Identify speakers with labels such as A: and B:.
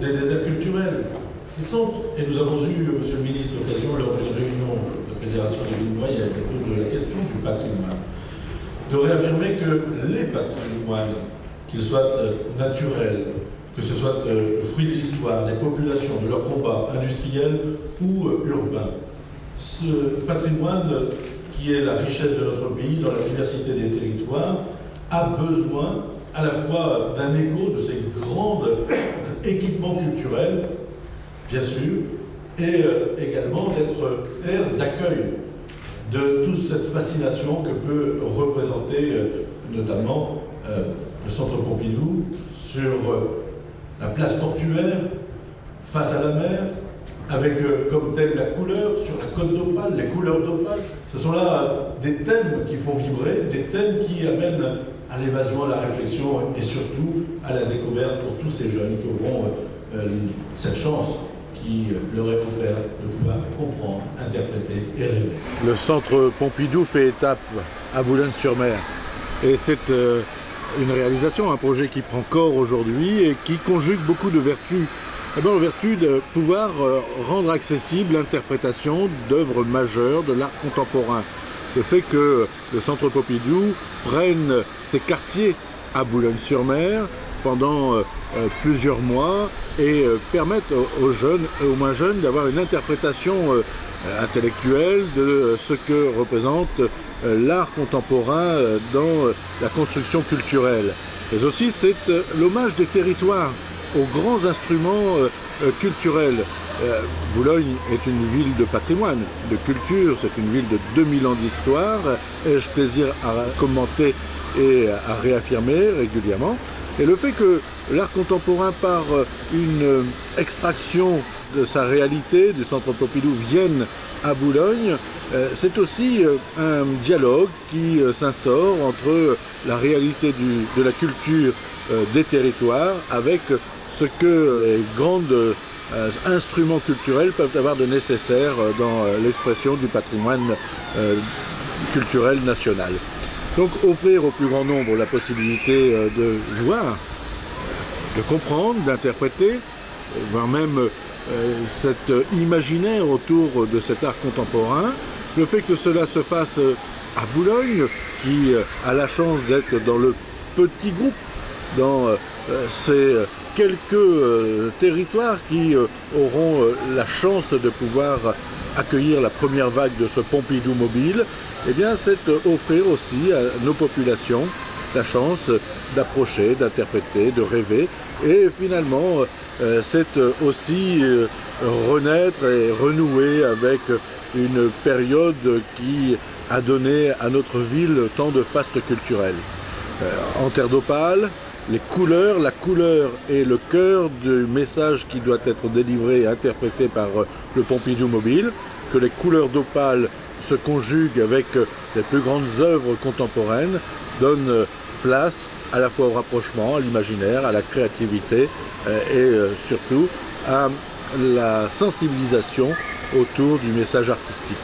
A: des déserts culturels qui sont, et nous avons eu, Monsieur le Ministre, l'occasion lors d'une réunion de la Fédération des villes moyennes autour de la question du patrimoine, de réaffirmer que les patrimoines, qu'ils soient naturels, que ce soit le fruit de l'histoire, des populations, de leurs combats industriels ou urbains, ce patrimoine qui est la richesse de notre pays dans la diversité des territoires a besoin à la fois d'un écho de ces grands équipements culturels, bien sûr, et également d'être terre d'accueil de toute cette fascination que peut représenter notamment le Centre Pompidou sur la place portuaire, face à la mer, avec comme thème la couleur, sur la côte d'Opale, les couleurs d'Opale. Ce sont là des thèmes qui font vibrer, des thèmes qui amènent à l'évasion, à la réflexion et surtout à la découverte pour tous ces jeunes qui auront cette chance qui leur est offerte de pouvoir comprendre, interpréter et rêver.
B: Le Centre Pompidou fait étape à Boulogne-sur-Mer et c'est une réalisation, un projet qui prend corps aujourd'hui et qui conjugue beaucoup de vertus. D'abord, la vertu de pouvoir rendre accessible l'interprétation d'œuvres majeures de l'art contemporain. Le fait que le Centre Pompidou prenne ses quartiers à Boulogne-sur-Mer pendant plusieurs mois et permette aux jeunes et aux moins jeunes d'avoir une interprétation intellectuelle de ce que représente l'art contemporain dans la construction culturelle. Mais aussi c'est l'hommage des territoires aux grands instruments culturels. Boulogne est une ville de patrimoine, de culture, c'est une ville de 2000 ans d'histoire. Ai-je plaisir à commenter et à réaffirmer régulièrement. Et le fait que l'art contemporain, par une extraction de sa réalité du Centre Pompidou, vienne à Boulogne, c'est aussi un dialogue qui s'instaure entre la réalité de la culture des territoires avec ce que les grands instruments culturels peuvent avoir de nécessaire dans l'expression du patrimoine culturel national. Donc offrir au plus grand nombre la possibilité de voir, de comprendre, d'interpréter, voire même cet imaginaire autour de cet art contemporain, le fait que cela se fasse à Boulogne, qui a la chance d'être dans le petit groupe, dans ces quelques territoires qui auront la chance de pouvoir accueillir la première vague de ce Pompidou mobile, eh bien c'est offrir aussi à nos populations la chance d'approcher, d'interpréter, de rêver, et finalement c'est aussi renaître et renouer avec une période qui a donné à notre ville tant de fastes culturels. En terre d'Opale, les couleurs, la couleur est le cœur du message qui doit être délivré et interprété par le Pompidou mobile, que les couleurs d'Opale se conjuguent avec les plus grandes œuvres contemporaines, donnent place à la fois au rapprochement, à l'imaginaire, à la créativité et surtout à la sensibilisation autour du message artistique.